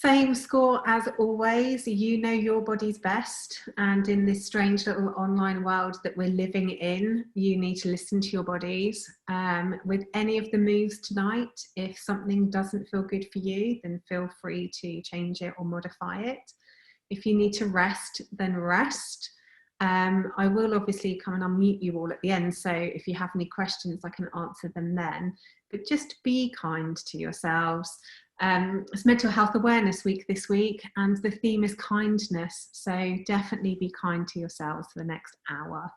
Same score as always. You know your body's best, and in this strange little online world that we're living in, you need to listen to your bodies. With any of the moves tonight, if something doesn't feel good for you, then feel free to change it or modify it. If you need to rest, then rest. I will obviously come and unmute you all at the end, so if you have any questions I can answer them then, but just be kind to yourselves. It's Mental Health Awareness Week this week, and the theme is kindness, so definitely be kind to yourselves for the next hour.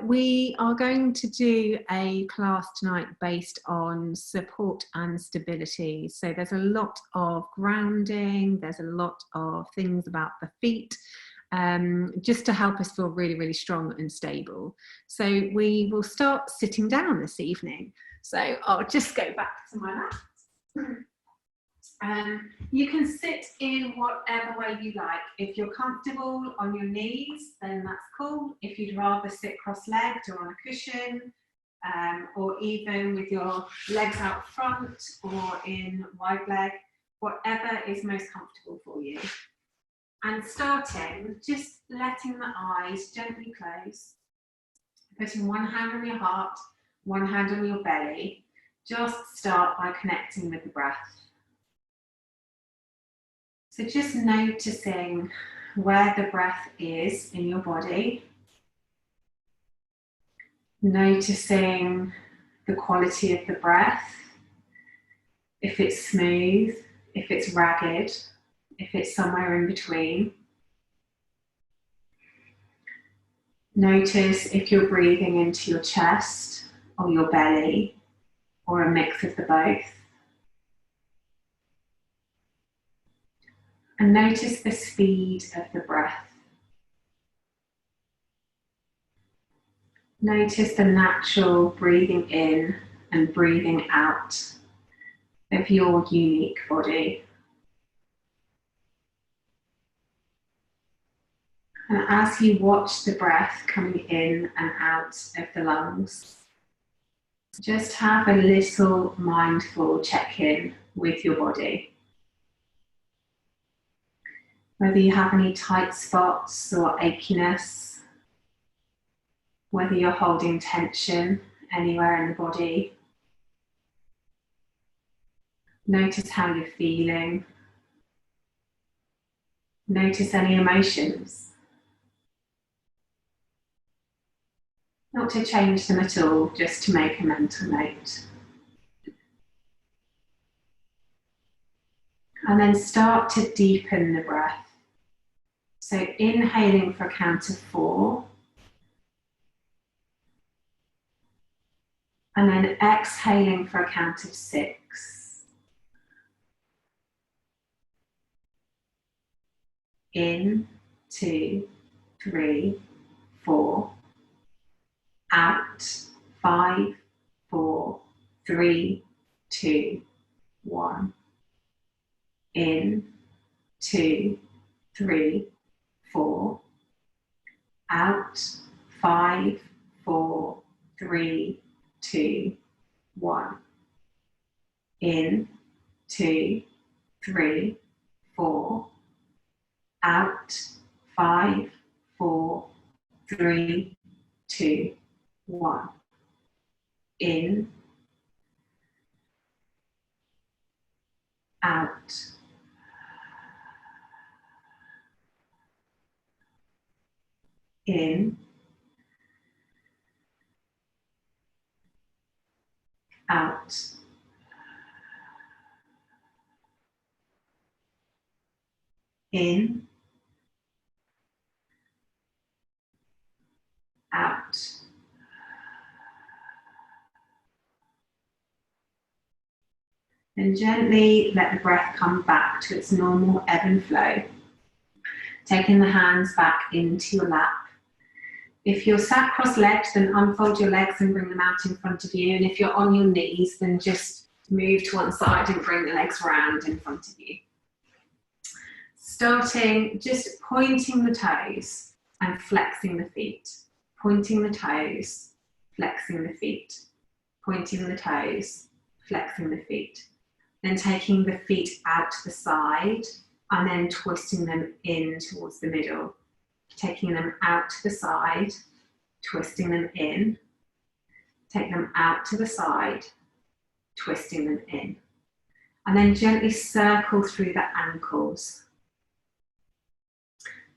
We are going to do a class tonight based on support and stability. So there's a lot of grounding, there's a lot of things about the feet, just to help us feel really, really strong and stable. So we will start sitting down this evening. So I'll just go back to my mat. You can sit in whatever way you like. If you're comfortable on your knees, then that's cool. If you'd rather sit cross-legged or on a cushion, or even with your legs out front or in wide leg, whatever is most comfortable for you. And starting, just letting the eyes gently close, putting one hand on your heart, one hand on your belly. Just start by connecting with the breath. So just noticing where the breath is in your body. Noticing the quality of the breath. If it's smooth, if it's ragged, if it's somewhere in between. Notice if you're breathing into your chest or your belly or a mix of the both. And notice the speed of the breath. Notice the natural breathing in and breathing out of your unique body. And as you watch the breath coming in and out of the lungs, just have a little mindful check-in with your body. Whether you have any tight spots or achiness, whether you're holding tension anywhere in the body. Notice how you're feeling. Notice any emotions. Not to change them at all, just to make a mental note. And then start to deepen the breath. So inhaling for a count of 4. And then exhaling for a count of 6. In, 2, 3, 4. Out, 5, 4, 3, 2, 1. In, 2, 3, 4. Out, 5, 4, 3, 2, 1. In, 2, 3, 4. Out, 5, 4, 3, 2, 1. In, out. In, out. In, out. And gently let the breath come back to its normal ebb and flow. Taking the hands back into your lap. If you're sat cross-legged, then unfold your legs and bring them out in front of you. And if you're on your knees, then just move to one side and bring the legs round in front of you. Starting, just pointing the toes and flexing the feet. Pointing the toes, flexing the feet. Pointing the toes, flexing the feet. Then taking the feet out to the side and then twisting them in towards the middle. Taking them out to the side, twisting them in. Take them out to the side, twisting them in. And then gently circle through the ankles.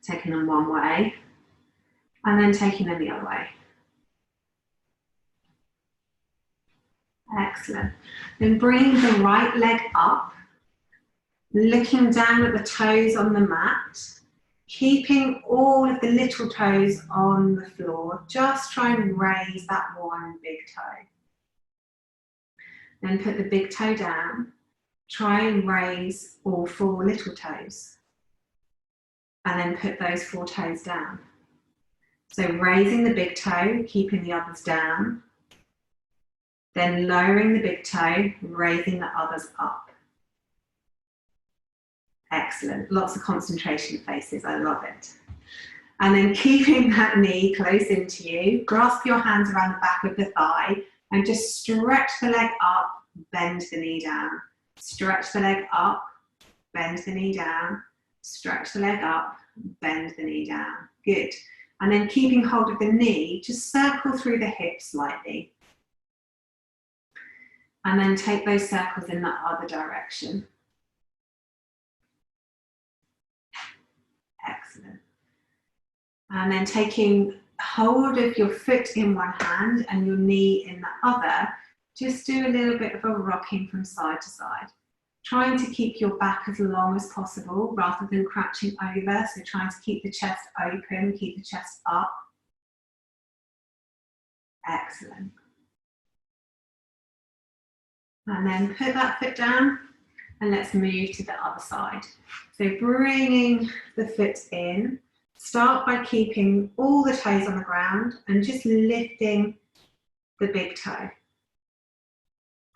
Taking them one way and then taking them the other way. Excellent. Then bring the right leg up, looking down at the toes on the mat, keeping all of the little toes on the floor. Just try and raise that one big toe. Then put the big toe down. Try and raise all 4 little toes. And then put those 4 toes down. So raising the big toe, keeping the others down. Then lowering the big toe, raising the others up. Excellent. Lots of concentration faces. I love it. And then keeping that knee close into you, grasp your hands around the back of the thigh and just stretch the leg up, bend the knee down. Stretch the leg up, bend the knee down. Stretch the leg up, bend the knee down. Good. And then keeping hold of the knee, just circle through the hips slightly. And then take those circles in the other direction. Excellent. And then taking hold of your foot in one hand and your knee in the other, just do a little bit of a rocking from side to side. Trying to keep your back as long as possible rather than crouching over. So trying to keep the chest open, keep the chest up. Excellent. And then put that foot down and let's move to the other side. So bringing the foot in, start by keeping all the toes on the ground and just lifting the big toe.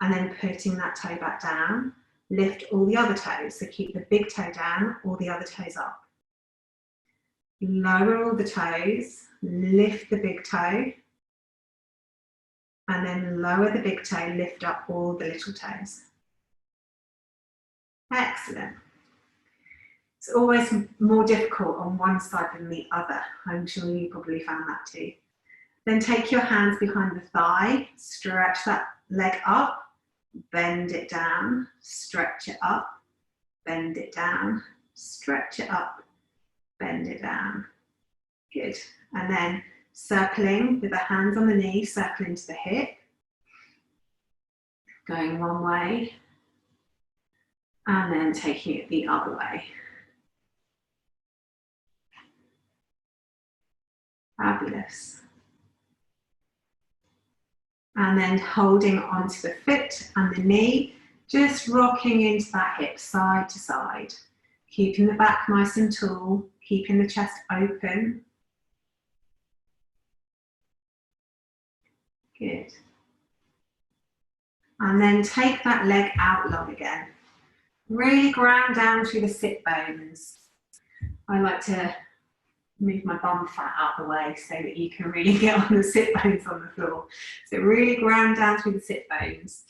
And then putting that toe back down, lift all the other toes. So keep the big toe down, all the other toes up. Lower all the toes, lift the big toe. And then lower the big toe, lift up all the little toes. Excellent. It's always more difficult on one side than the other. I'm sure you probably found that too. Then take your hands behind the thigh, stretch that leg up, bend it down, stretch it up, bend it down, stretch it up, bend it down. Good. And then circling with the hands on the knee, circling to the hip. Going one way. And then taking it the other way. Fabulous. And then holding onto the foot and the knee, just rocking into that hip side to side. Keeping the back nice and tall, keeping the chest open. Good. And then take that leg out long again. Really ground down through the sit bones. I like to move my bum fat out the way so that you can really get on the sit bones on the floor. So really ground down through the sit bones.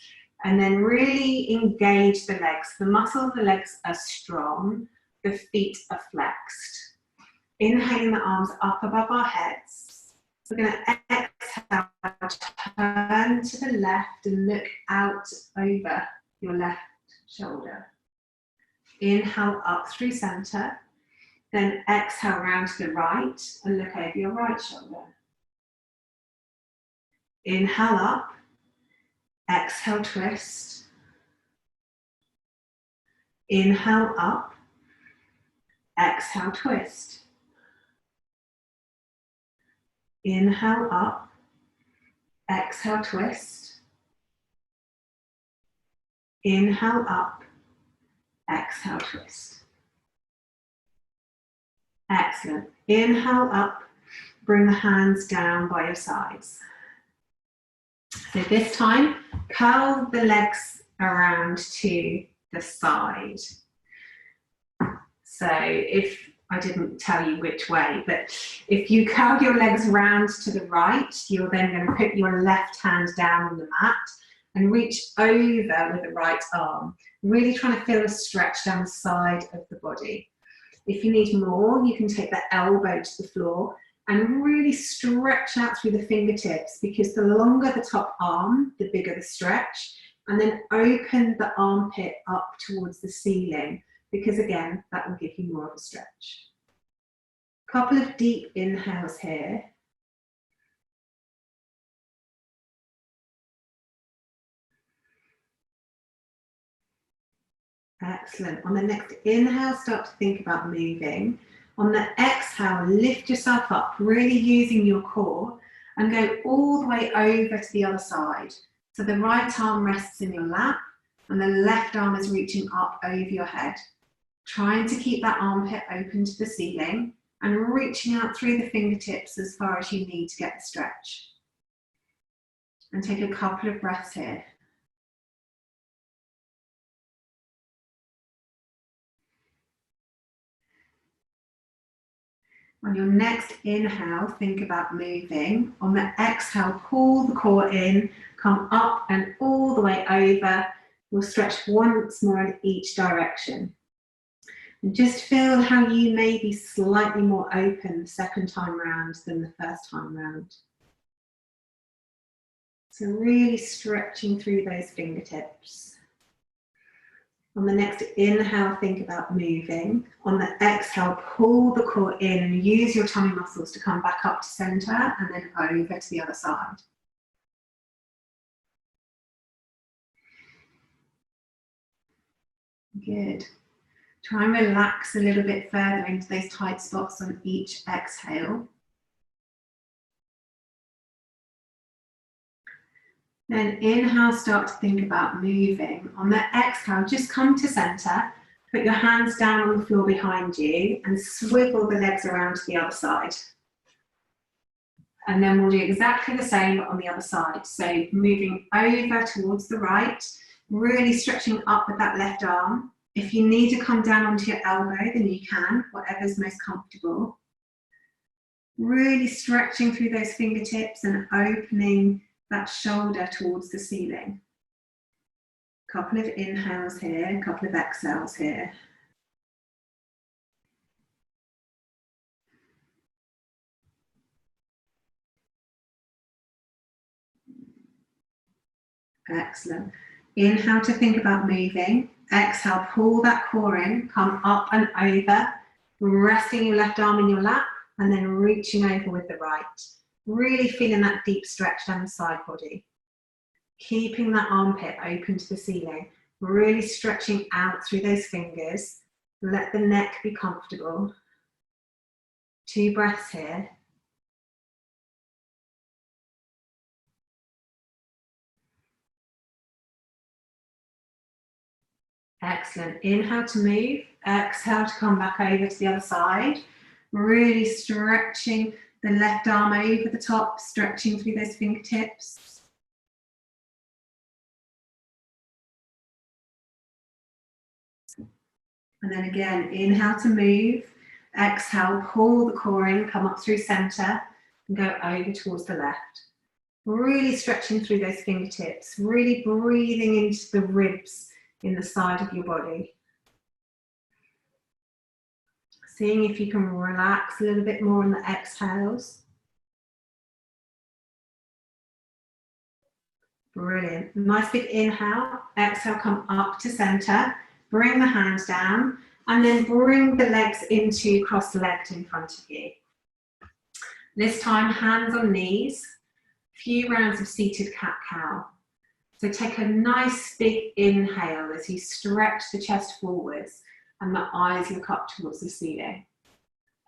And then really engage the legs. The muscles of the legs are strong. The feet are flexed. Inhaling the arms up above our heads. We're going to exhale, turn to the left and look out over your left shoulder. Inhale up through center, then exhale round to the right and look over your right shoulder. Inhale up, exhale twist. Inhale up, exhale twist. Inhale up, exhale twist. Inhale up, exhale twist. Excellent. Inhale up, bring the hands down by your sides. So this time, curl the legs around to the side. So if I didn't tell you which way, but if you curl your legs round to the right, you're then going to put your left hand down on the mat and reach over with the right arm. Really trying to feel a stretch down the side of the body. If you need more, you can take the elbow to the floor and really stretch out through the fingertips, because the longer the top arm, the bigger the stretch. And then open the armpit up towards the ceiling, because again, that will give you more of a stretch. Couple of deep inhales here. Excellent. On the next inhale, start to think about moving. On the exhale, lift yourself up, really using your core, and go all the way over to the other side. So the right arm rests in your lap and the left arm is reaching up over your head. Trying to keep that armpit open to the ceiling and reaching out through the fingertips as far as you need to get the stretch. And take a couple of breaths here. On your next inhale, think about moving. On the exhale, pull the core in, come up and all the way over. We'll stretch once more in each direction. And just feel how you may be slightly more open the second time round than the first time round. So really stretching through those fingertips. On the next inhale, think about moving. On the exhale, pull the core in and use your tummy muscles to come back up to center and then over to the other side. Good. Try and relax a little bit further into those tight spots on each exhale. Then inhale, start to think about moving. On the exhale, just come to center, put your hands down on the floor behind you and swivel the legs around to the other side. And then we'll do exactly the same on the other side. So moving over towards the right, really stretching up with that left arm. If you need to come down onto your elbow, then you can, whatever's most comfortable. Really stretching through those fingertips and opening that shoulder towards the ceiling. Couple of inhales here, couple of exhales here. Excellent. Inhale to think about moving. Exhale, pull that core in, come up and over, resting your left arm in your lap and then reaching over with the right. Really feeling that deep stretch down the side body. Keeping that armpit open to the ceiling. Really stretching out through those fingers. Let the neck be comfortable. 2 breaths here. Excellent. Inhale to move. Exhale to come back over to the other side. Really stretching the left arm over the top, stretching through those fingertips. And then again, inhale to move. Exhale, pull the core in, come up through center and go over towards the left. Really stretching through those fingertips, really breathing into the ribs in the side of your body. Seeing if you can relax a little bit more on the exhales. Brilliant. Nice big inhale. Exhale, come up to center. Bring the hands down and then bring the legs into cross-legged in front of you. This time, hands on knees. Few rounds of seated cat-cow. So take a nice big inhale as you stretch the chest forwards and the eyes look up towards the ceiling.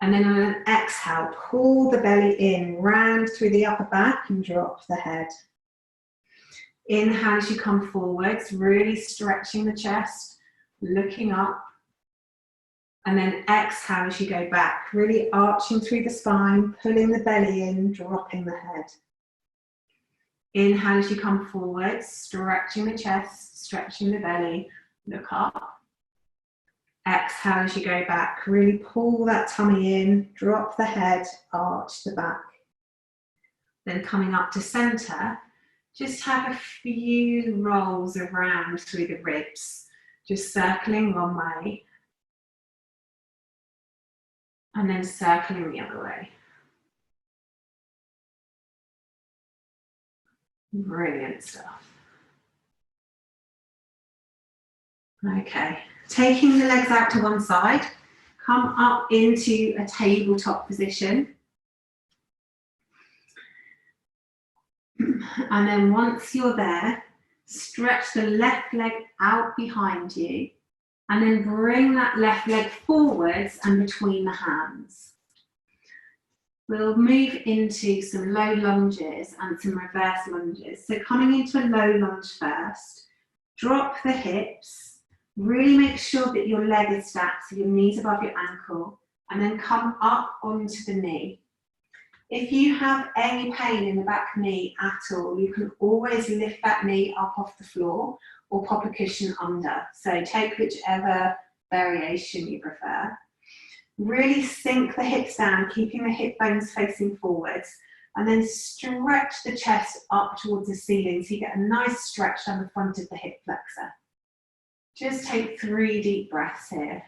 And then on an exhale, pull the belly in, round through the upper back and drop the head. Inhale as you come forwards, really stretching the chest, looking up. And then exhale as you go back, really arching through the spine, pulling the belly in, dropping the head. Inhale as you come forward, stretching the chest, stretching the belly, look up. Exhale as you go back, really pull that tummy in, drop the head, arch the back. Then coming up to center, Just have a few rolls around through the ribs, just circling one way and then circling the other way. Brilliant stuff. Okay, taking the legs out to one side, come up into a tabletop position. And then once you're there, stretch the left leg out behind you and then bring that left leg forwards and between the hands. We'll move into some low lunges and some reverse lunges. So coming into a low lunge first, drop the hips, really make sure that your leg is stacked, so your knees above your ankle, and then come up onto the knee. If you have any pain in the back knee at all, you can always lift that knee up off the floor or pop a cushion under. So take whichever variation you prefer. Really sink the hips down, keeping the hip bones facing forwards, and then stretch the chest up towards the ceiling so you get a nice stretch down the front of the hip flexor. Just take 3 deep breaths here.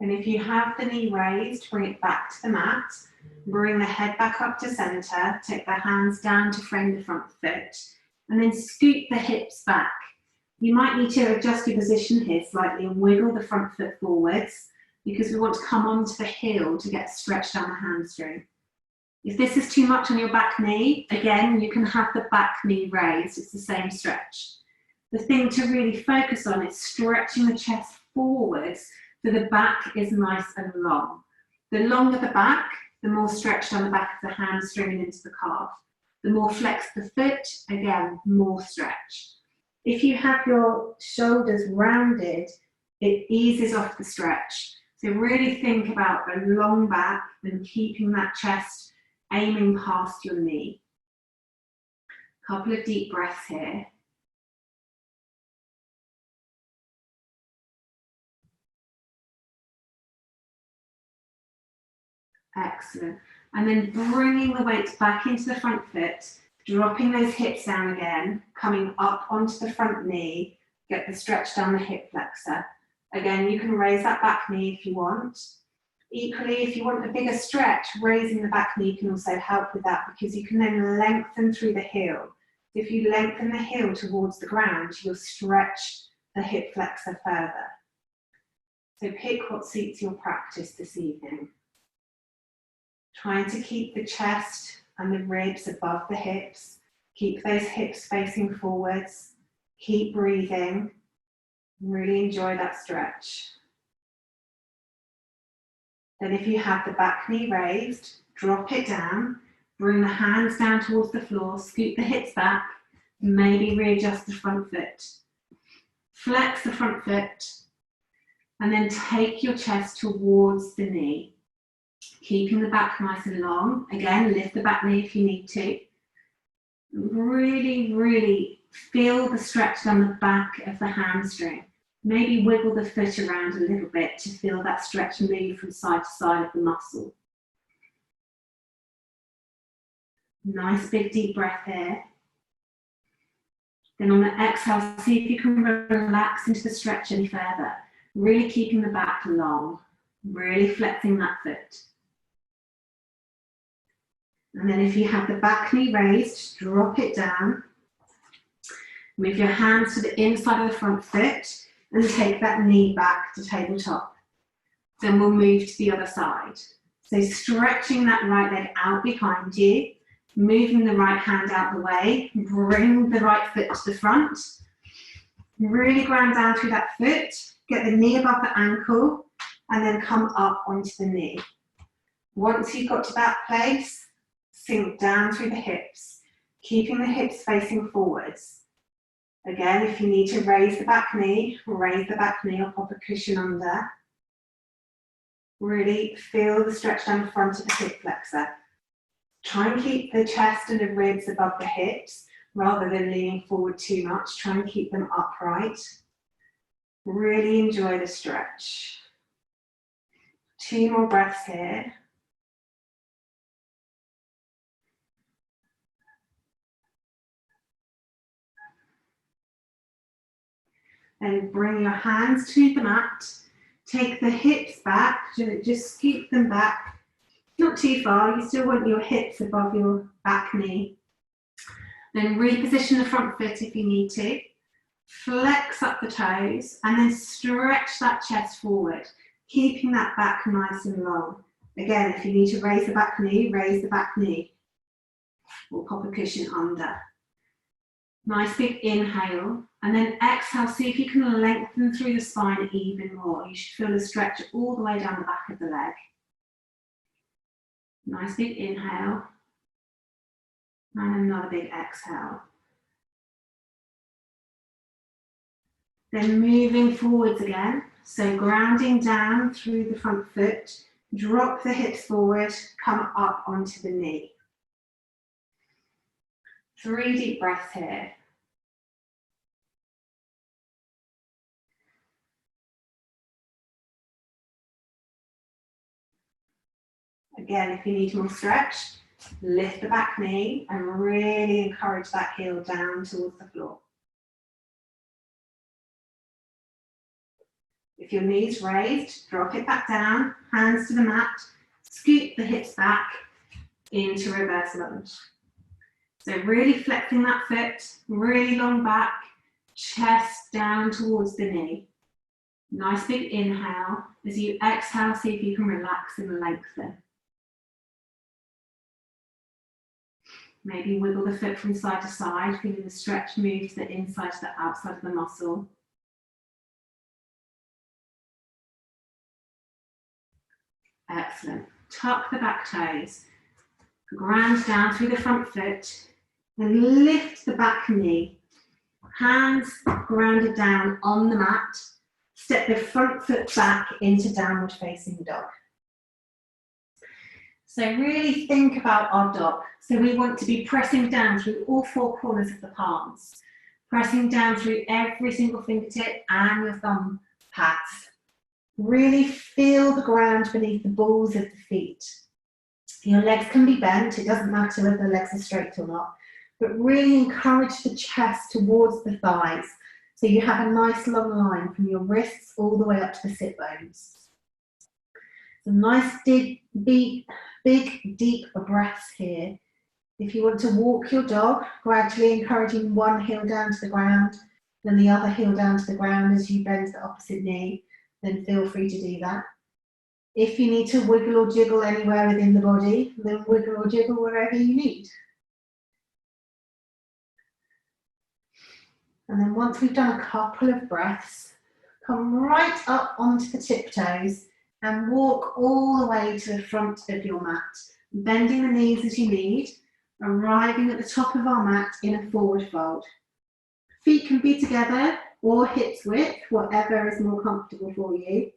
And if you have the knee raised, bring it back to the mat, bring the head back up to center, take the hands down to frame the front foot, and then scoot the hips back. You might need to adjust your position here slightly and wiggle the front foot forwards because we want to come onto the heel to get stretched down the hamstring. If this is too much on your back knee, again, you can have the back knee raised. It's the same stretch. The thing to really focus on is stretching the chest forwards so the back is nice and long. The longer the back, the more stretched on the back of the hamstring and into the calf. The more flexed the foot, again, more stretch. If you have your shoulders rounded, it eases off the stretch. So really think about a long back and keeping that chest aiming past your knee. Couple of deep breaths here. Excellent. And then bringing the weight back into the front foot, dropping those hips down again, coming up onto the front knee, get the stretch down the hip flexor. Again, you can raise that back knee if you want. Equally, if you want a bigger stretch, raising the back knee can also help with that because you can then lengthen through the heel. If you lengthen the heel towards the ground, you'll stretch the hip flexor further. So pick what suits your practice this evening. Trying to keep the chest and the ribs above the hips. Keep those hips facing forwards. Keep breathing. Really enjoy that stretch. Then if you have the back knee raised, drop it down. Bring the hands down towards the floor. Scoot the hips back. Maybe readjust the front foot. Flex the front foot. And then take your chest towards the knee. Keeping the back nice and long. Again, lift the back knee if you need to. Really, really feel the stretch down the back of the hamstring. Maybe wiggle the foot around a little bit to feel that stretch move from side to side of the muscle. Nice big deep breath here. Then on the exhale, see if you can relax into the stretch any further. Really keeping the back long. Really flexing that foot. And then if you have the back knee raised, drop it down. Move your hands to the inside of the front foot and take that knee back to tabletop. Then we'll move to the other side. So stretching that right leg out behind you, moving the right hand out the way, bring the right foot to the front. Really ground down through that foot, get the knee above the ankle, and then come up onto the knee. Once you've got to that place, sink down through the hips, keeping the hips facing forwards. Again, if you need to raise the back knee or pop a cushion under. Really feel the stretch down the front of the hip flexor. Try and keep the chest and the ribs above the hips. rather than leaning forward too much. Try and keep them upright. Really enjoy the stretch. 2 more breaths here. And bring your hands to the mat. Take the hips back, just scoop them back. Not too far, you still want your hips above your back knee. Then reposition the front foot if you need to. Flex up the toes and then stretch that chest forward, keeping that back nice and long. Again, if you need to raise the back knee, raise the back knee. Or pop a cushion under. Nice big inhale, and then exhale, see if you can lengthen through the spine even more. You should feel the stretch all the way down the back of the leg. Nice big inhale, and another big exhale. Then moving forwards again, so grounding down through the front foot, drop the hips forward, come up onto the knee. 3 deep breaths here. Again, if you need more stretch, lift the back knee and really encourage that heel down towards the floor. If your knee's raised, drop it back down, hands to the mat, scoot the hips back into reverse lunge. So really flexing that foot, really long back, chest down towards the knee. Nice big inhale. As you exhale, see if you can relax and lengthen. Maybe wiggle the foot from side to side, feeling the stretch move to the inside to the outside of the muscle. Excellent. Tuck the back toes. Ground down through the front foot and lift the back knee. Hands grounded down on the mat. Step the front foot back into downward facing dog. So really think about our dog. So we want to be pressing down through all 4 corners of the palms, pressing down through every single fingertip and your thumb pads. Really feel the ground beneath the balls of the feet. Your legs can be bent, it doesn't matter whether the legs are straight or not, but really encourage the chest towards the thighs so you have a nice long line from your wrists all the way up to the sit bones. So nice big deep breaths here. If you want to walk your dog, gradually encouraging one heel down to the ground, then the other heel down to the ground as you bend the opposite knee, then feel free to do that. If you need to wiggle or jiggle anywhere within the body, then wiggle or jiggle wherever you need. And then once we've done a couple of breaths, come right up onto the tiptoes and walk all the way to the front of your mat, bending the knees as you need, arriving at the top of our mat in a forward fold. Feet can be together or hips width, whatever is more comfortable for you.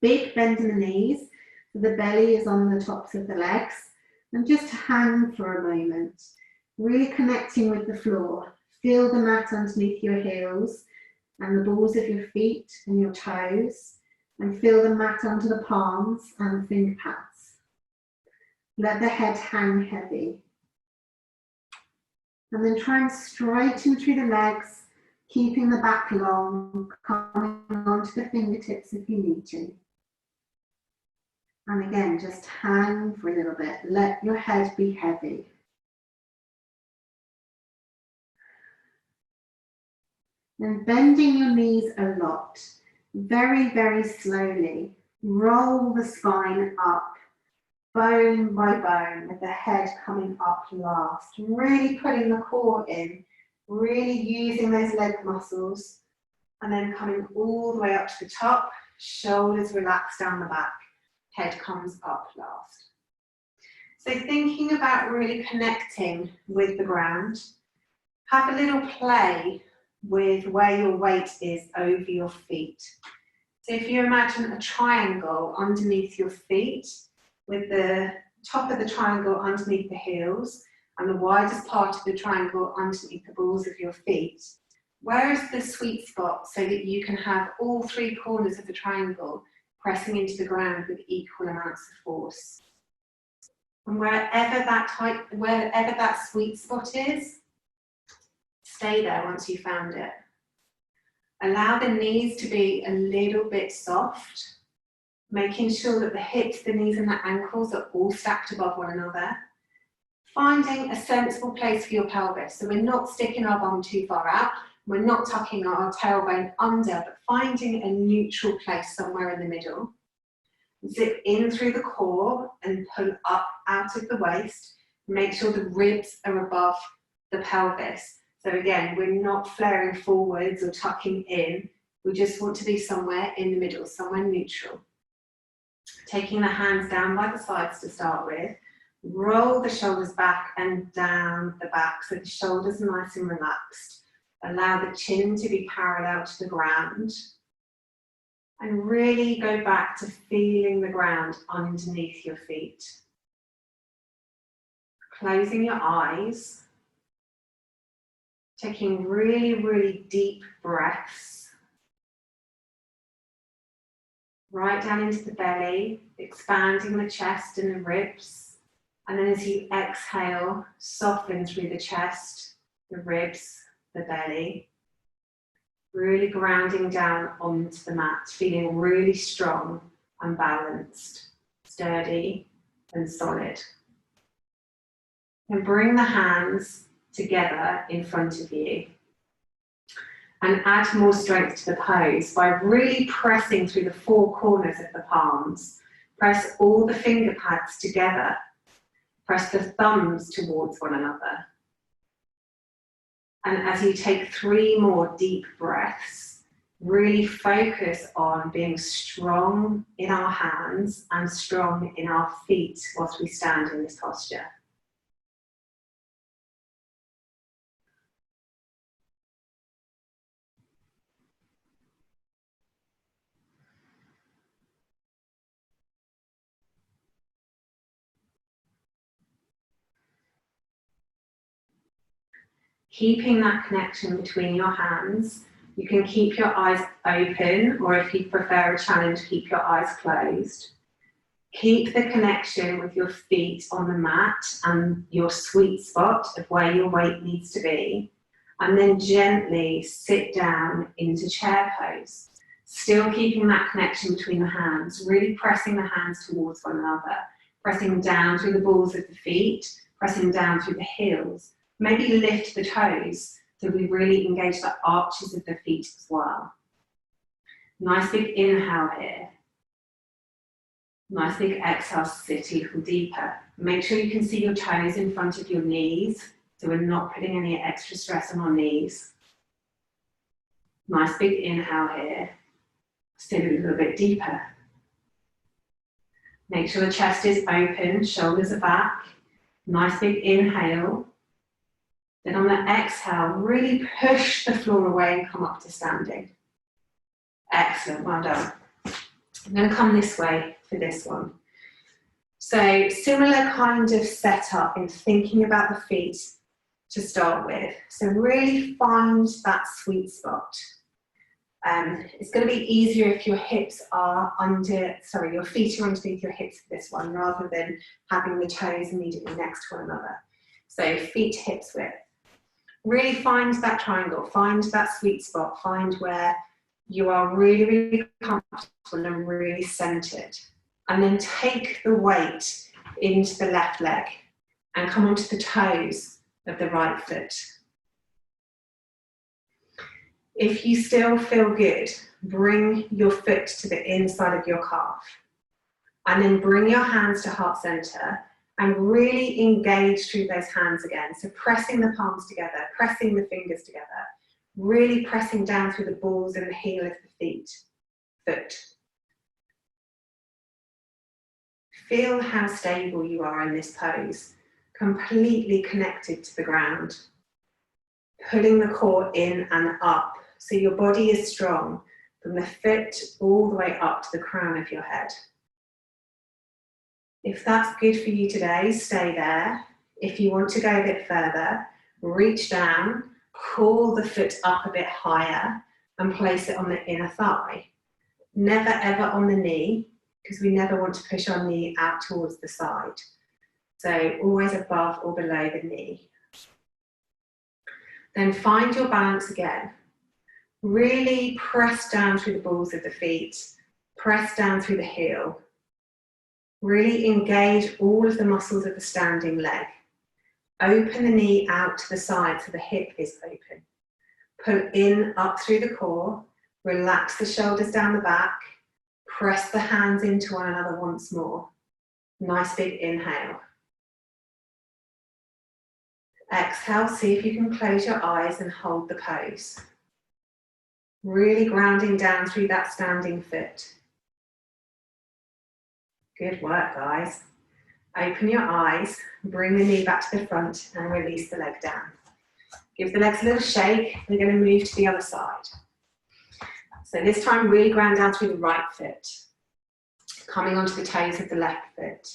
Big bend in the knees, so the belly is on the tops of the legs, and just hang for a moment, really connecting with the floor. Feel the mat underneath your heels and the balls of your feet and your toes, and feel the mat under the palms and the finger pads. Let the head hang heavy. And then try and straighten through the legs, keeping the back long, coming onto the fingertips if you need to. And again, just hang for a little bit. Let your head be heavy. Then bending your knees a lot, very, very slowly. Roll the spine up, bone by bone, with the head coming up last. Really putting the core in, really using those leg muscles, and then coming all the way up to the top, shoulders relax down the back, head comes up last. So thinking about really connecting with the ground, have a little play with where your weight is over your feet. So if you imagine a triangle underneath your feet, with the top of the triangle underneath the heels, and the widest part of the triangle underneath the balls of your feet. Where is the sweet spot so that you can have all three corners of the triangle pressing into the ground with equal amounts of force? And wherever that sweet spot is, stay there once you found it. Allow the knees to be a little bit soft, making sure that the hips, the knees and the ankles are all stacked above one another. Finding a sensible place for your pelvis. So we're not sticking our bum too far out, we're not tucking our tailbone under, but finding a neutral place somewhere in the middle. Zip in through the core and pull up out of the waist. Make sure the ribs are above the pelvis. So again, we're not flaring forwards or tucking in. We just want to be somewhere in the middle, somewhere neutral. Taking the hands down by the sides to start with. Roll the shoulders back and down the back so the shoulders are nice and relaxed. Allow the chin to be parallel to the ground. And really go back to feeling the ground underneath your feet. Closing your eyes. Taking really, really deep breaths. Right down into the belly, expanding the chest and the ribs. And then as you exhale, soften through the chest, the ribs, the belly. Really grounding down onto the mat, feeling really strong and balanced, sturdy and solid. And bring the hands together in front of you. And add more strength to the pose by really pressing through the four corners of the palms. Press all the finger pads together. Press the thumbs towards one another. And as you take 3 more deep breaths, really focus on being strong in our hands and strong in our feet whilst we stand in this posture. Keeping that connection between your hands, you can keep your eyes open, or if you prefer a challenge, keep your eyes closed. Keep the connection with your feet on the mat and your sweet spot of where your weight needs to be. And then gently sit down into chair pose. Still keeping that connection between the hands, really pressing the hands towards one another. Pressing down through the balls of the feet, pressing down through the heels. Maybe lift the toes so we really engage the arches of the feet as well. Nice big inhale here. Nice big exhale, sit a little deeper. Make sure you can see your toes in front of your knees, so we're not putting any extra stress on our knees. Nice big inhale here. Sit a little bit deeper. Make sure the chest is open, shoulders are back. Nice big inhale. Then on the exhale, really push the floor away and come up to standing. Excellent, well done. I'm going to come this way for this one. So similar kind of setup in thinking about the feet to start with. So really find that sweet spot. It's going to be easier if your hips are your feet are underneath your hips for this one, rather than having the toes immediately next to one another. So feet hips width. Really find that triangle, find that sweet spot, find where you are really, really comfortable and really centered. And then take the weight into the left leg and come onto the toes of the right foot. If you still feel good, bring your foot to the inside of your calf. And then bring your hands to heart center and really engage through those hands again. So pressing the palms together, pressing the fingers together, really pressing down through the balls and the heel of the foot. Feel how stable you are in this pose, completely connected to the ground. Pulling the core in and up, so your body is strong from the foot all the way up to the crown of your head. If that's good for you today, stay there. If you want to go a bit further, reach down, pull the foot up a bit higher and place it on the inner thigh. Never ever on the knee, because we never want to push our knee out towards the side. So always above or below the knee. Then find your balance again. Really press down through the balls of the feet, press down through the heel. Really engage all of the muscles of the standing leg. Open the knee out to the side so the hip is open. Pull in up through the core, relax the shoulders down the back, press the hands into one another once more. Nice big inhale. Exhale, see if you can close your eyes and hold the pose. Really grounding down through that standing foot. Good work, guys. Open your eyes, bring the knee back to the front and release the leg down. Give the legs a little shake. We're going to move to the other side. So this time really ground down through the right foot, coming onto the toes of the left foot.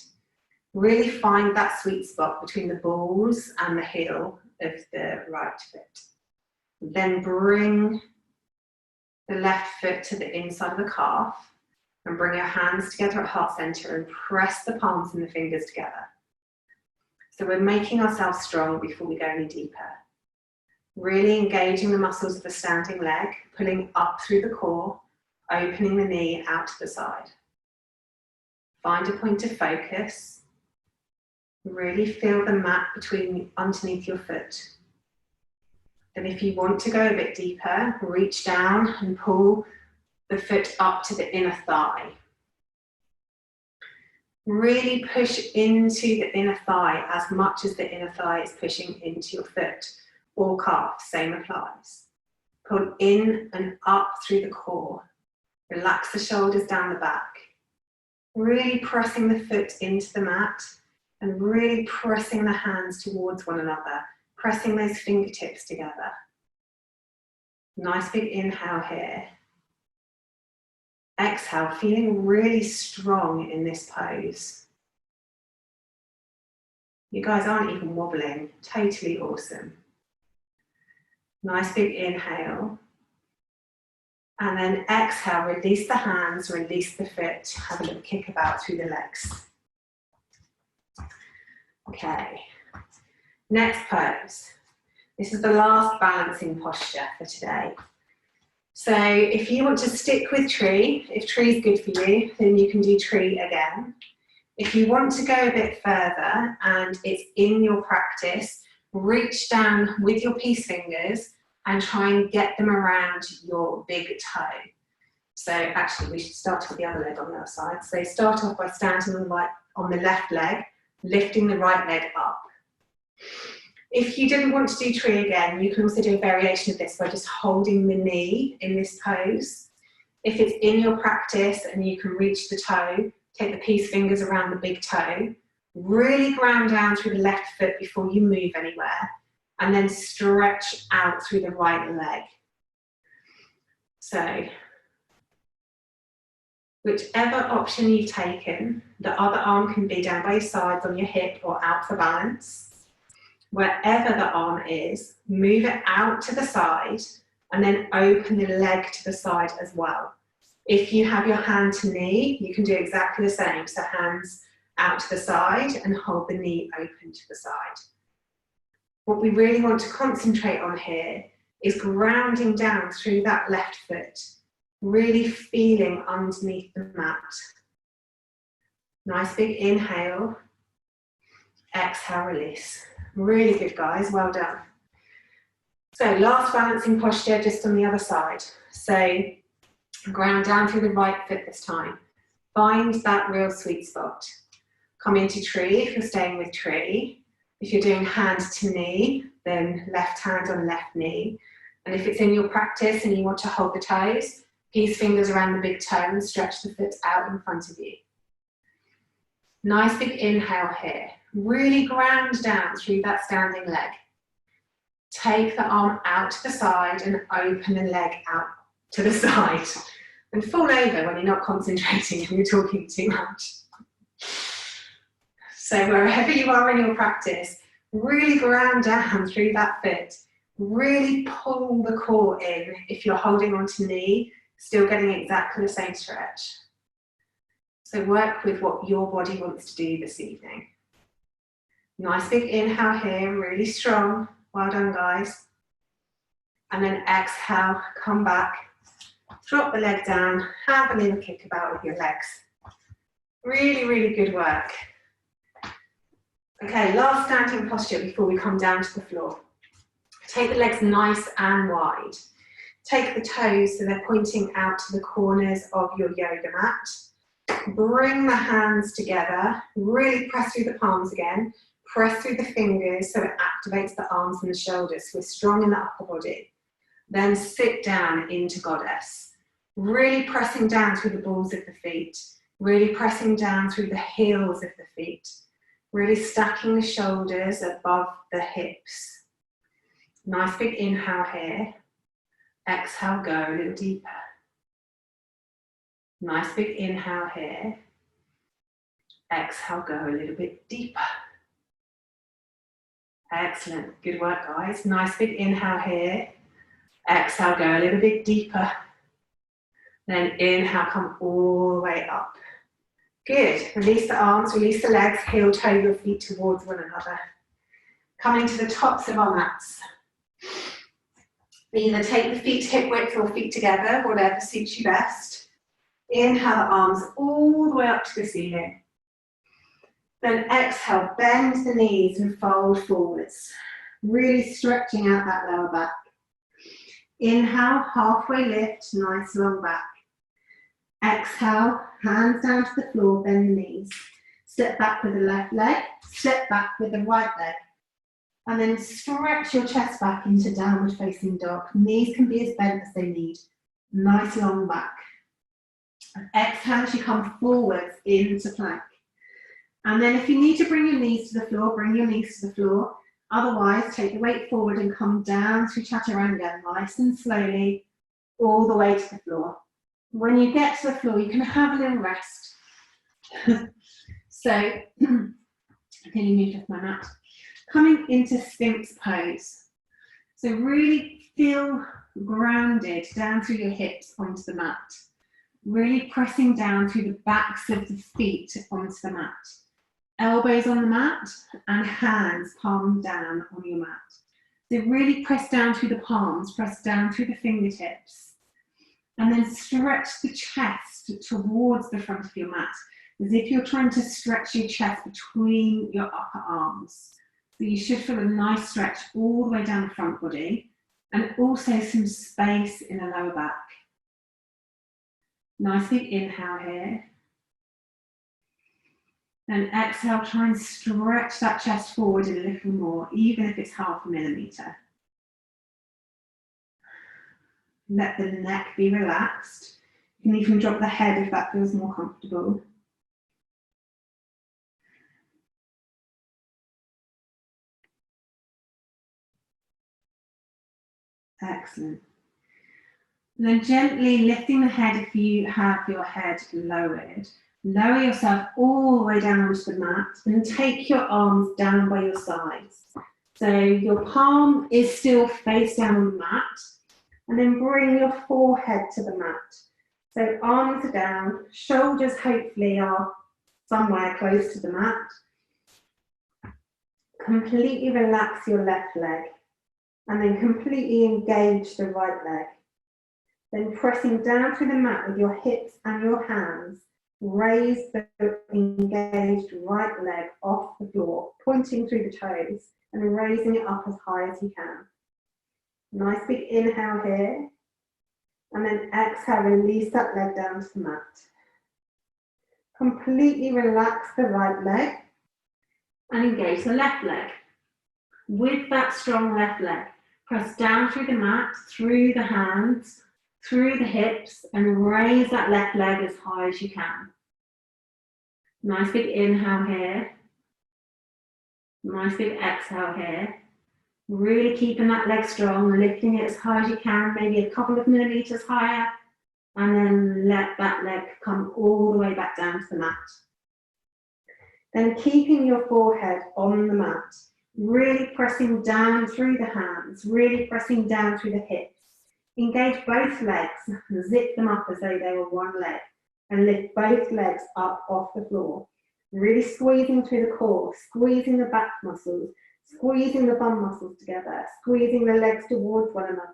Really find that sweet spot between the balls and the heel of the right foot. Then bring the left foot to the inside of the calf and bring your hands together at heart center and press the palms and the fingers together. So we're making ourselves strong before we go any deeper. Really engaging the muscles of the standing leg, pulling up through the core, opening the knee out to the side. Find a point of focus. Really feel the mat underneath your foot. And if you want to go a bit deeper, reach down and pull the foot up to the inner thigh. Really push into the inner thigh as much as the inner thigh is pushing into your foot or calf, same applies. Pull in and up through the core. Relax the shoulders down the back. Really pressing the foot into the mat and really pressing the hands towards one another, pressing those fingertips together. Nice big inhale here. Exhale, feeling really strong in this pose. You guys aren't even wobbling, totally awesome. Nice big inhale. And then exhale, release the hands, release the foot, have a little kick about through the legs. Okay, next pose. This is the last balancing posture for today. So if you want to stick with tree, if tree is good for you, then you can do tree again. If you want to go a bit further and it's in your practice, reach down with your peace fingers and try and get them around your big toe. So actually we should start with the other leg on the other side. So start off by standing on the left leg, lifting the right leg up. If you didn't want to do tree again, you can also do a variation of this by just holding the knee in this pose. If it's in your practice and you can reach the toe, take the peace fingers around the big toe, really ground down through the left foot before you move anywhere, and then stretch out through the right leg. So, whichever option you've taken, the other arm can be down by your sides on your hip or out for balance. Wherever the arm is, move it out to the side and then open the leg to the side as well. If you have your hand to knee, you can do exactly the same. So hands out to the side and hold the knee open to the side. What we really want to concentrate on here is grounding down through that left foot, really feeling underneath the mat. Nice big inhale, exhale, release. Really good, guys, well done. So last balancing posture just on the other side. So ground down through the right foot this time. Find that real sweet spot. Come into tree if you're staying with tree. If you're doing hand to knee, then left hand on left knee. And if it's in your practice and you want to hold the toes, peace fingers around the big toe and stretch the foot out in front of you. Nice big inhale here. Really ground down through that standing leg. Take the arm out to the side and open the leg out to the side. And fall over when you're not concentrating and you're talking too much. So wherever you are in your practice, Really ground down through that foot. Really pull the core in if you're holding onto knee, still getting exactly the same stretch. So work with what your body wants to do this evening. Nice big inhale here, really strong. Well done, guys. And then exhale, come back, drop the leg down, have a little kick about with your legs. Really, really good work. Okay, last standing posture before we come down to the floor. Take the legs nice and wide. Take the toes so they're pointing out to the corners of your yoga mat. Bring the hands together, really press through the palms again. Press through the fingers so it activates the arms and the shoulders so we're strong in the upper body. Then sit down into goddess. Really pressing down through the balls of the feet. Really pressing down through the heels of the feet. Really stacking the shoulders above the hips. Nice big inhale here. Exhale, go a little deeper. Nice big inhale here. Exhale, go a little bit deeper. Excellent, good work, guys. Nice big inhale here. Exhale, go a little bit deeper. Then inhale, come all the way up. Good, release the arms, release the legs, heel toe your feet towards one another. Coming to the tops of our mats. Either take the feet hip width or feet together, whatever suits you best. Inhale the arms all the way up to the ceiling. Then exhale, bend the knees and fold forwards. Really stretching out that lower back. Inhale, halfway lift, nice long back. Exhale, hands down to the floor, bend the knees. Step back with the left leg, step back with the right leg. And then stretch your chest back into downward facing dog. Knees can be as bent as they need. Nice long back. Exhale as you come forwards into plank. And then if you need to bring your knees to the floor, bring your knees to the floor. Otherwise, take the weight forward and come down through chaturanga, nice and slowly, all the way to the floor. When you get to the floor, you can have a little rest. So, can you move off my mat? Coming into Sphinx pose. So really feel grounded down through your hips onto the mat. Really pressing down through the backs of the feet onto the mat. Elbows on the mat and hands palm down on your mat. So really press down through the palms, press down through the fingertips. And then stretch the chest towards the front of your mat, as if you're trying to stretch your chest between your upper arms. So you should feel a nice stretch all the way down the front body, and also some space in the lower back. Nice big inhale here. And exhale, try and stretch that chest forward a little more, even if it's 0.5 millimeter. Let the neck be relaxed. You can even drop the head if that feels more comfortable. Excellent. And then gently lifting the head if you have your head lowered. Lower yourself all the way down onto the mat and take your arms down by your sides. So your palm is still face down on the mat, and then bring your forehead to the mat. So arms are down, shoulders hopefully are somewhere close to the mat. Completely relax your left leg, and then completely engage the right leg. Then pressing down through the mat with your hips and your hands, raise the engaged right leg off the floor, pointing through the toes and raising it up as high as you can. Nice big inhale here, and then exhale, release that leg down to the mat. Completely relax the right leg and engage the left leg. With that strong left leg, press down through the mat, through the hands, through the hips, and raise that left leg as high as you can. Nice big inhale here. Nice big exhale here. Really keeping that leg strong, lifting it as high as you can, maybe a couple of millimeters higher, and then let that leg come all the way back down to the mat. Then keeping your forehead on the mat, Really pressing down through the hands, really pressing down through the hips. Engage both legs, zip them up as though they were one leg, and lift both legs up off the floor. Really squeezing through the core, squeezing the back muscles, squeezing the bum muscles together, squeezing the legs towards one another.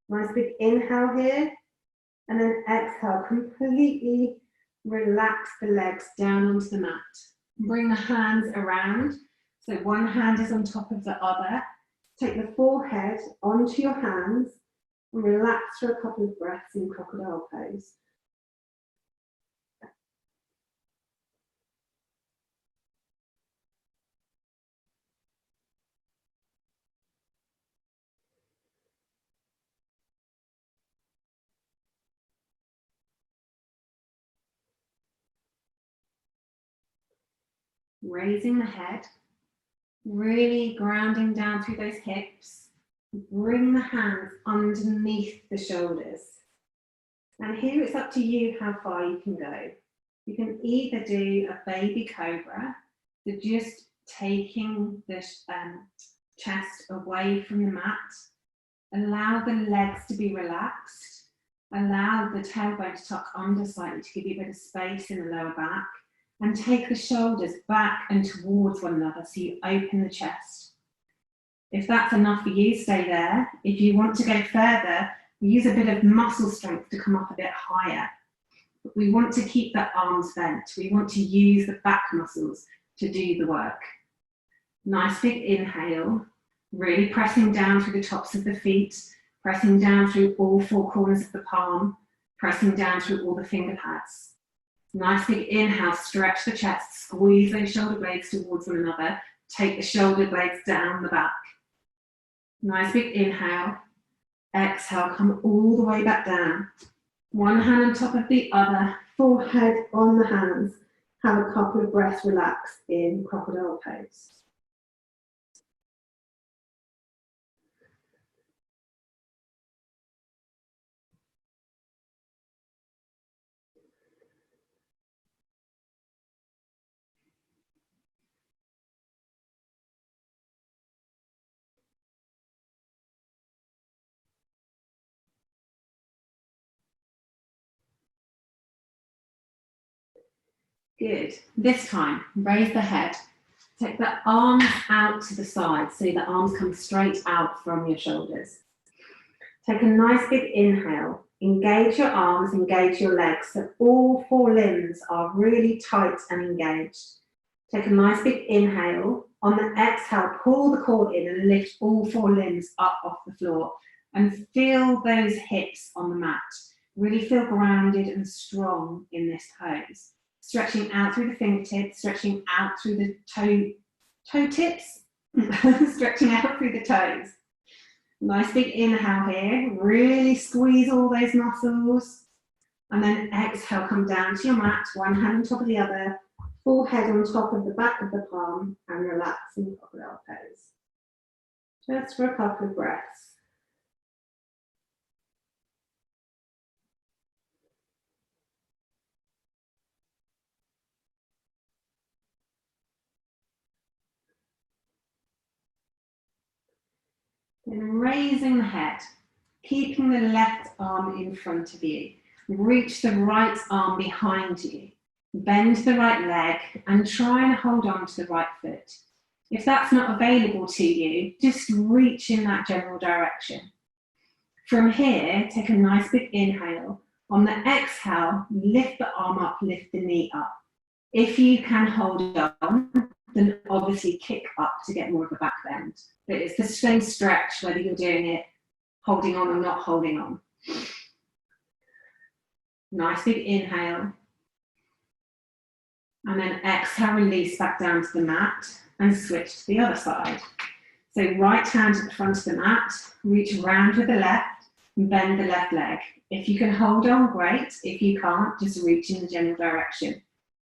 Nice big inhale here, and then exhale, completely relax the legs down onto the mat. Bring the hands around, so one hand is on top of the other. Take the forehead onto your hands and relax for a couple of breaths in crocodile pose. Raising the head, really grounding down through those hips. Bring the hands underneath the shoulders. And here it's up to you how far you can go. You can either do a baby cobra, so just taking the chest away from the mat. Allow the legs to be relaxed. Allow the tailbone to tuck under slightly to give you a bit of space in the lower back. And take the shoulders back and towards one another so you open the chest. If that's enough for you, stay there. If you want to go further, use a bit of muscle strength to come up a bit higher. But we want to keep the arms bent. We want to use the back muscles to do the work. Nice big inhale, really pressing down through the tops of the feet, pressing down through all four corners of the palm, pressing down through all the finger pads. Nice big inhale, stretch the chest, squeeze those shoulder blades towards one another, take the shoulder blades down the back. Nice big inhale, exhale, come all the way back down. One hand on top of the other, forehead on the hands. Have a couple of breaths relaxed in crocodile pose. Good. This time, raise the head. Take the arms out to the side so the arms come straight out from your shoulders. Take a nice big inhale. Engage your arms, engage your legs so all four limbs are really tight and engaged. Take a nice big inhale. On the exhale, pull the core in and lift all four limbs up off the floor and feel those hips on the mat. Really feel grounded and strong in this pose. Stretching out through the fingertips, stretching out through the toe tips, stretching out through the toes. Nice big inhale here, really squeeze all those muscles. And then exhale, come down to your mat, one hand on top of the other, forehead on top of the back of the palm, and relax in crocodile pose. Just for a couple of breaths. Then raising the head, keeping the left arm in front of you. Reach the right arm behind you. Bend the right leg and try and hold on to the right foot. If that's not available to you, just reach in that general direction. From here, take a nice big inhale. On the exhale, lift the arm up, lift the knee up. If you can hold on, then obviously kick up to get more of a back bend. But it's the same stretch whether you're doing it holding on or not holding on. Nice big inhale. And then exhale, release back down to the mat and switch to the other side. So right hand at the front of the mat, reach around with the left and bend the left leg. If you can hold on, great. If you can't, just reach in the general direction.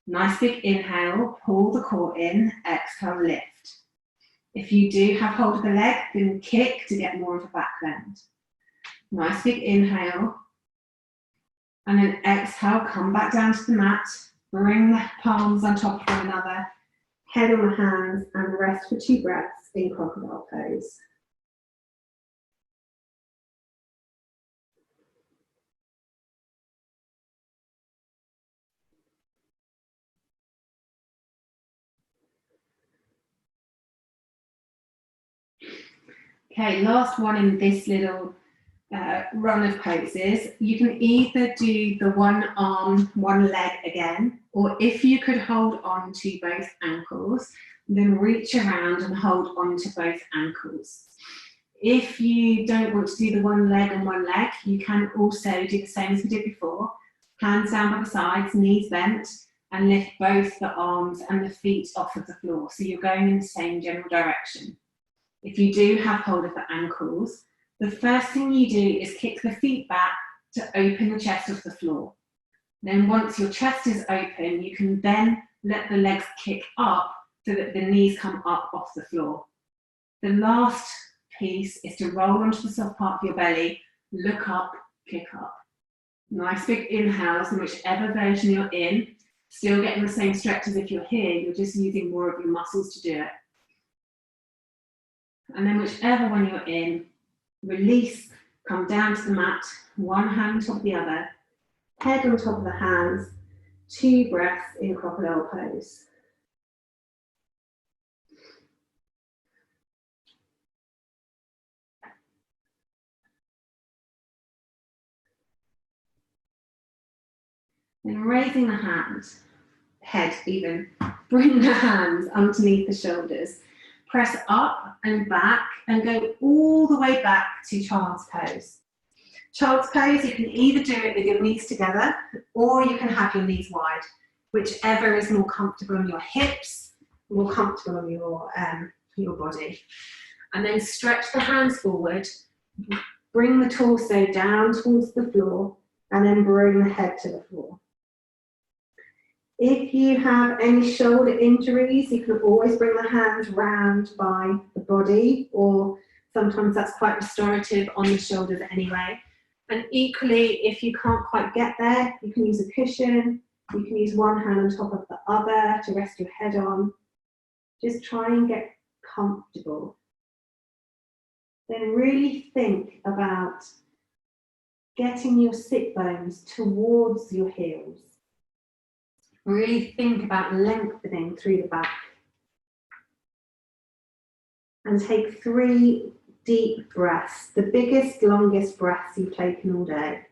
Nice big inhale, pull the core in, exhale, lift. If you do have hold of the leg, then kick to get more of a back bend. Nice big inhale. And then exhale, come back down to the mat. Bring the palms on top of one another. Head on the hands and rest for 2 breaths in crocodile pose. Okay, last one in this little run of poses. You can either do the one arm, one leg again, or if you could hold on to both ankles, then reach around and hold on to both ankles. If you don't want to do the one leg and one leg, you can also do the same as we did before. Hands down by the sides, knees bent, and lift both the arms and the feet off of the floor. So you're going in the same general direction. If you do have hold of the ankles, the first thing you do is kick the feet back to open the chest off the floor. Then once your chest is open, you can then let the legs kick up so that the knees come up off the floor. The last piece is to roll onto the soft part of your belly, look up, kick up. Nice big inhales in whichever version you're in, still getting the same stretch as if you're here, you're just using more of your muscles to do it. And then whichever one you're in, release, come down to the mat, one hand on top of the other, head on top of the hands, 2 breaths in crocodile pose. Then raising the head even, bring the hands underneath the shoulders. Press up and back and go all the way back to child's pose. Child's pose, you can either do it with your knees together or you can have your knees wide, whichever is more comfortable on your hips, more comfortable on your body. And then stretch the hands forward, bring the torso down towards the floor, and then bring the head to the floor. If you have any shoulder injuries, you can always bring the hands round by the body, or sometimes that's quite restorative on the shoulders anyway. And equally, if you can't quite get there, you can use a cushion, you can use one hand on top of the other to rest your head on. Just try and get comfortable. Then really think about getting your sit bones towards your heels. Really think about lengthening through the back. And take 3 deep breaths, the biggest, longest breaths you've taken all day.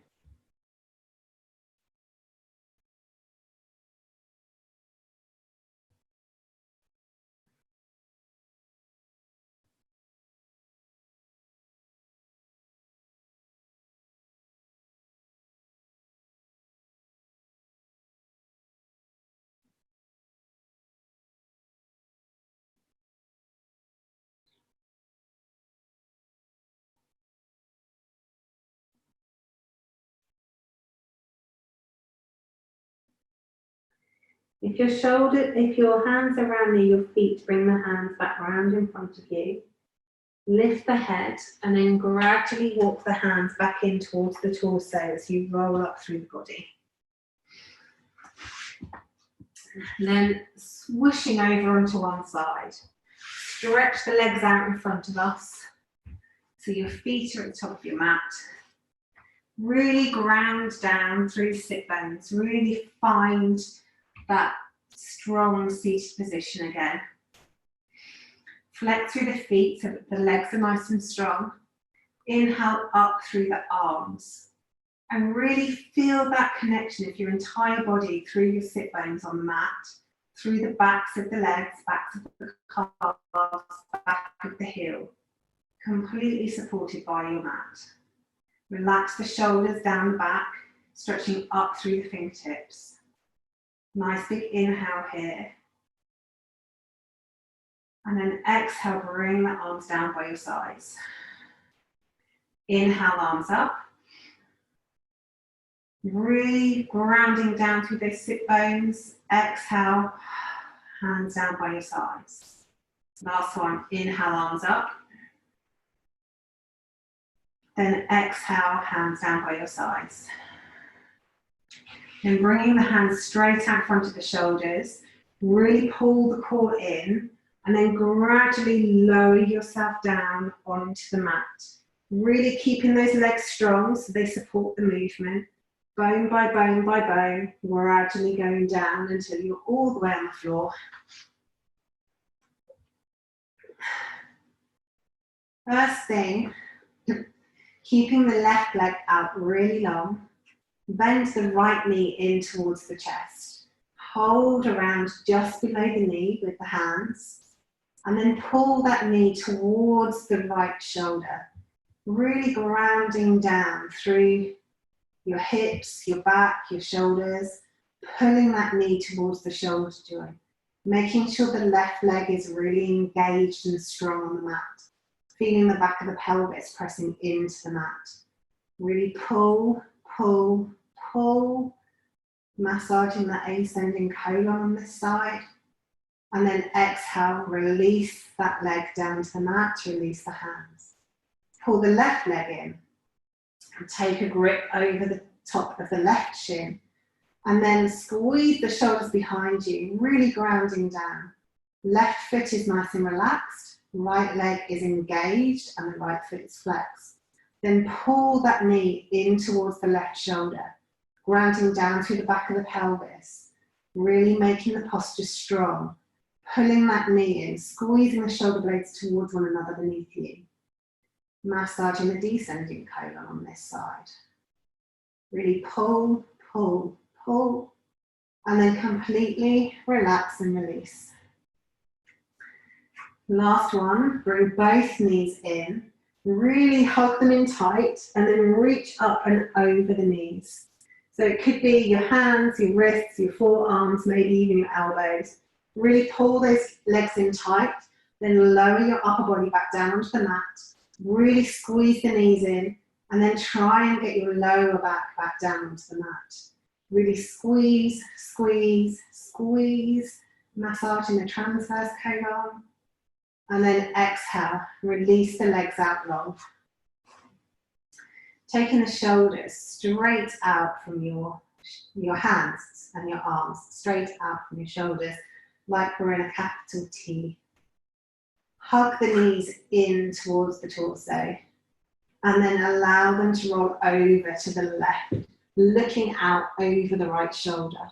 If your hands are around near your feet, bring the hands back round in front of you. Lift the head and then gradually walk the hands back in towards the torso as you roll up through the body. And then swooshing over onto one side. Stretch the legs out in front of us so your feet are at the top of your mat. Really ground down through the sit bones. Really find that strong seated position again. Flex through the feet so that the legs are nice and strong. Inhale up through the arms. And really feel that connection of your entire body through your sit bones on the mat, through the backs of the legs, backs of the calves, back of the heel. Completely supported by your mat. Relax the shoulders down the back, stretching up through the fingertips. Nice big inhale here. And then exhale, bring the arms down by your sides. Inhale, arms up. Really grounding down through those sit bones. Exhale, hands down by your sides. Last one, inhale, arms up. Then exhale, hands down by your sides. Then bringing the hands straight out front of the shoulders, Really pull the core in and then gradually lower yourself down onto the mat. Really keeping those legs strong so they support the movement. Bone by bone by bone, gradually going down until you're all the way on the floor. First thing, keeping the left leg out really long. Bend the right knee in towards the chest. Hold around just below the knee with the hands. And then pull that knee towards the right shoulder. Really grounding down through your hips, your back, your shoulders. Pulling that knee towards the shoulder joint. Making sure the left leg is really engaged and strong on the mat. Feeling the back of the pelvis pressing into the mat. Really pull, pull, pull. Massaging the ascending colon on this side. And then exhale, release that leg down to the mat, release the hands. Pull the left leg in and take a grip over the top of the left shin. And then squeeze the shoulders behind you, really grounding down. Left foot is nice and relaxed, right leg is engaged and the right foot is flexed. Then pull that knee in towards the left shoulder, grounding down through the back of the pelvis, really making the posture strong. Pulling that knee in, squeezing the shoulder blades towards one another beneath you. Massaging the descending colon on this side. Really pull, pull, pull, and then completely relax and release. Last one, bring both knees in, really hug them in tight, and then reach up and over the knees. So it could be your hands, your wrists, your forearms, maybe even your elbows. Really pull those legs in tight, then lower your upper body back down onto the mat. Really squeeze the knees in, and then try and get your lower back down onto the mat. Really squeeze, squeeze, squeeze, massaging the transverse colon. And then exhale, release the legs out long. Taking the shoulders straight out from your hands and your arms, straight out from your shoulders, like we're in a capital T. Hug the knees in towards the torso, and then allow them to roll over to the left, looking out over the right shoulder.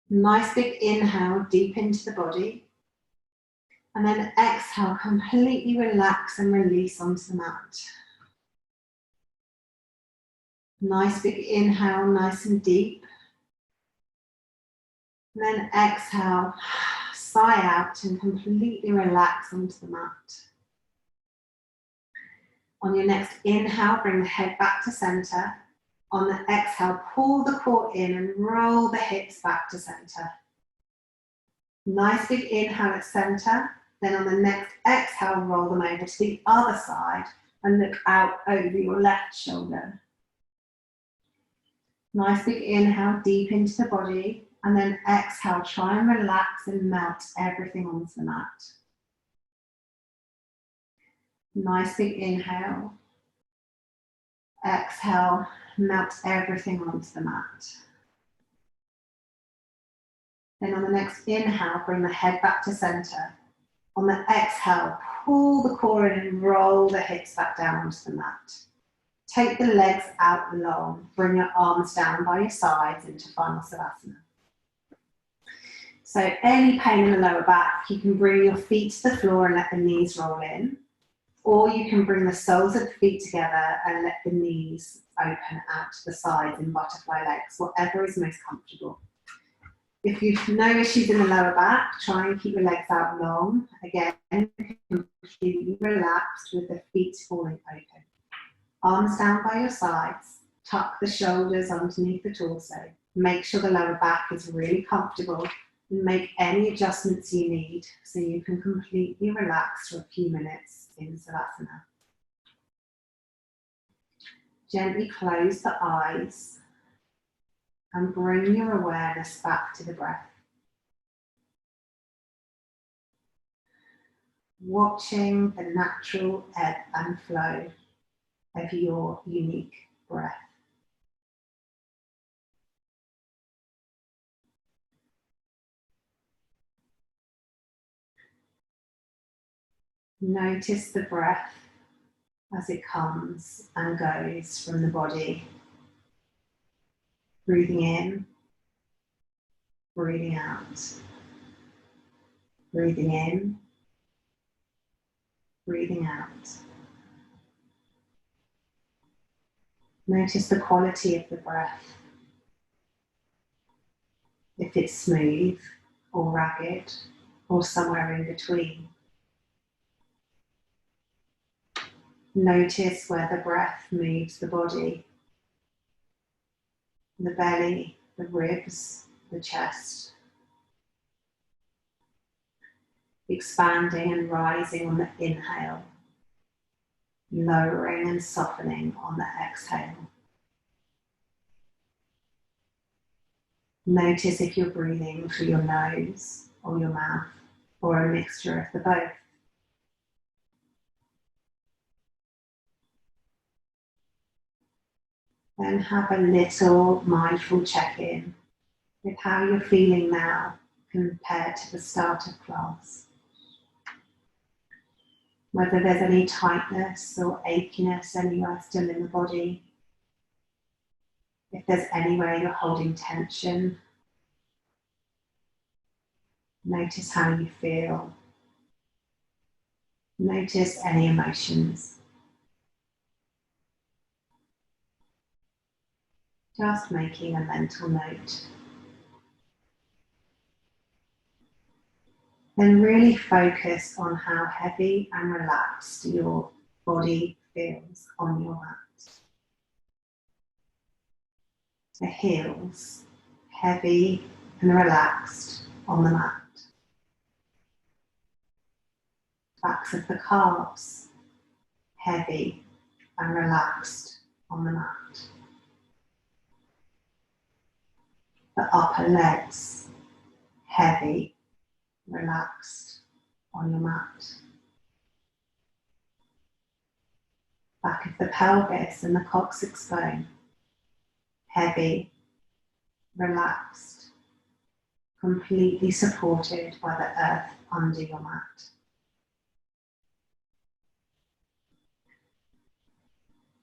Nice big inhale deep into the body, and then exhale, completely relax and release onto the mat. Nice big inhale, nice and deep. And then exhale, sigh out and completely relax onto the mat. On your next inhale, bring the head back to center. On the exhale, pull the core in and roll the hips back to center. Nice big inhale at center. Then on the next exhale, roll them over to the other side and look out over your left shoulder. Nice big inhale deep into the body, and then exhale, try and relax and melt everything onto the mat. Nice big inhale. Exhale, melt everything onto the mat. Then on the next inhale, bring the head back to center. On the exhale, pull the core in and roll the hips back down onto the mat. Take the legs out long. Bring your arms down by your sides into Final Savasana. So any pain in the lower back, you can bring your feet to the floor and let the knees roll in. Or you can bring the soles of the feet together and let the knees open out to the sides in butterfly legs, whatever is most comfortable. If you've no issues in the lower back, try and keep your legs out long. Again, completely relaxed with the feet falling open. Arms down by your sides. Tuck the shoulders underneath the torso. Make sure the lower back is really comfortable. And make any adjustments you need so you can completely relax for a few minutes in Savasana. Gently close the eyes and bring your awareness back to the breath. Watching the natural ebb and flow of your unique breath. Notice the breath as it comes and goes from the body. Breathing in, breathing out. Breathing in, breathing out. Notice the quality of the breath. If it's smooth or ragged or somewhere in between. Notice where the breath moves the body. The belly, the ribs, the chest. Expanding and rising on the inhale. Lowering and softening on the exhale. Notice if you're breathing through your nose or your mouth or a mixture of the both. Then have a little mindful check-in with how you're feeling now compared to the start of class. Whether there's any tightness or achiness anywhere still in the body. If there's anywhere you're holding tension. Notice how you feel. Notice any emotions. Just making a mental note. Then really focus on how heavy and relaxed your body feels on your mat. The heels, heavy and relaxed on the mat. Backs of the calves, heavy and relaxed on the mat. The upper legs, heavy, relaxed on your mat. Back of the pelvis and the coccyx bone, heavy, relaxed, completely supported by the earth under your mat.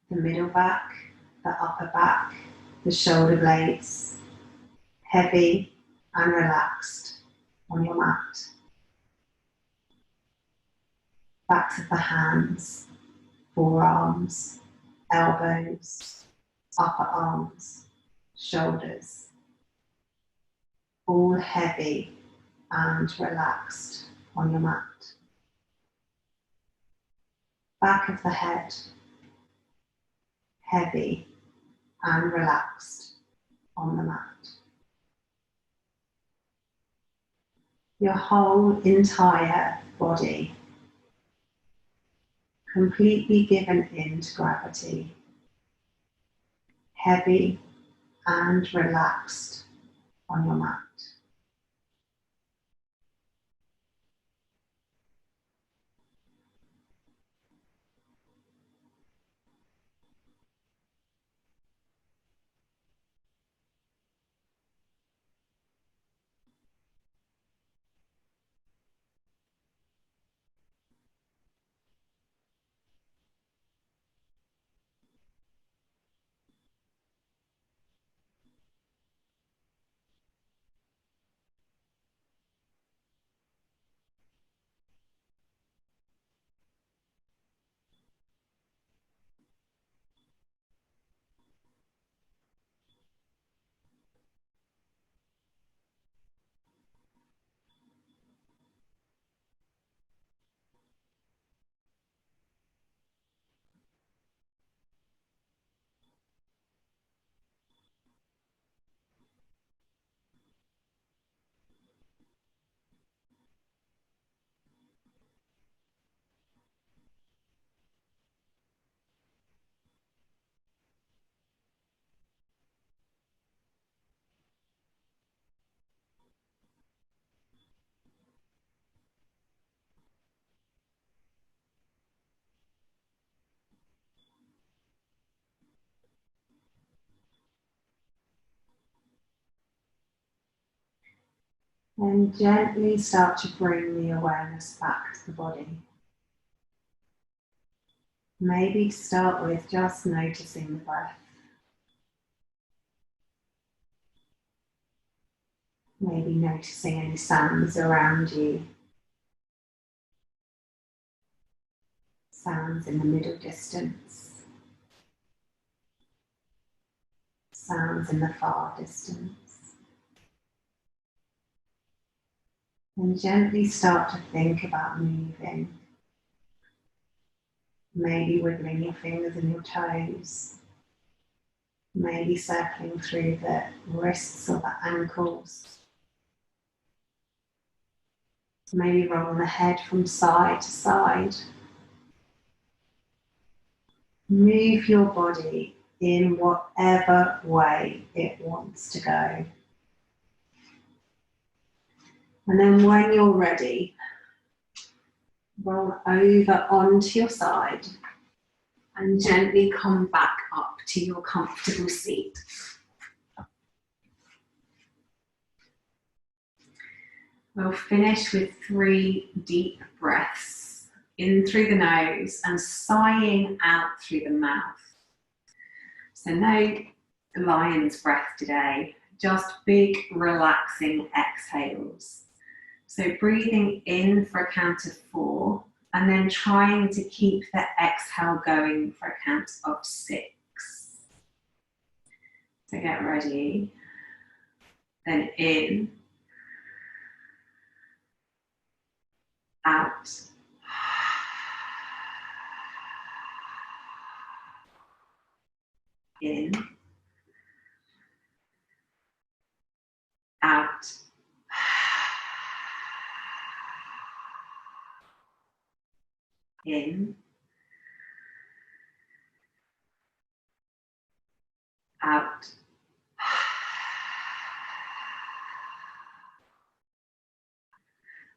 The middle back, the upper back, the shoulder blades, heavy and relaxed on your mat. Backs of the hands, forearms, elbows, upper arms, shoulders, all heavy and relaxed on your mat. Back of the head, heavy and relaxed on the mat. Your whole entire body completely given in to gravity, heavy and relaxed on your mat. And gently start to bring the awareness back to the body. Maybe start with just noticing the breath. Maybe noticing any sounds around you. Sounds in the middle distance. Sounds in the far distance. And gently start to think about moving. Maybe wiggling your fingers and your toes. Maybe circling through the wrists or the ankles. Maybe rolling the head from side to side. Move your body in whatever way it wants to go. And then when you're ready, roll over onto your side and gently come back up to your comfortable seat. We'll finish with 3 deep breaths, in through the nose and sighing out through the mouth. So no lion's breath today, just big relaxing exhales. So breathing in for a count of 4 and then trying to keep the exhale going for a count of 6. So get ready. Then in, out, in, out, in, out.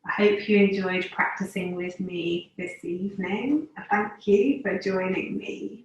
I hope you enjoyed practicing with me this evening. Thank you for joining me.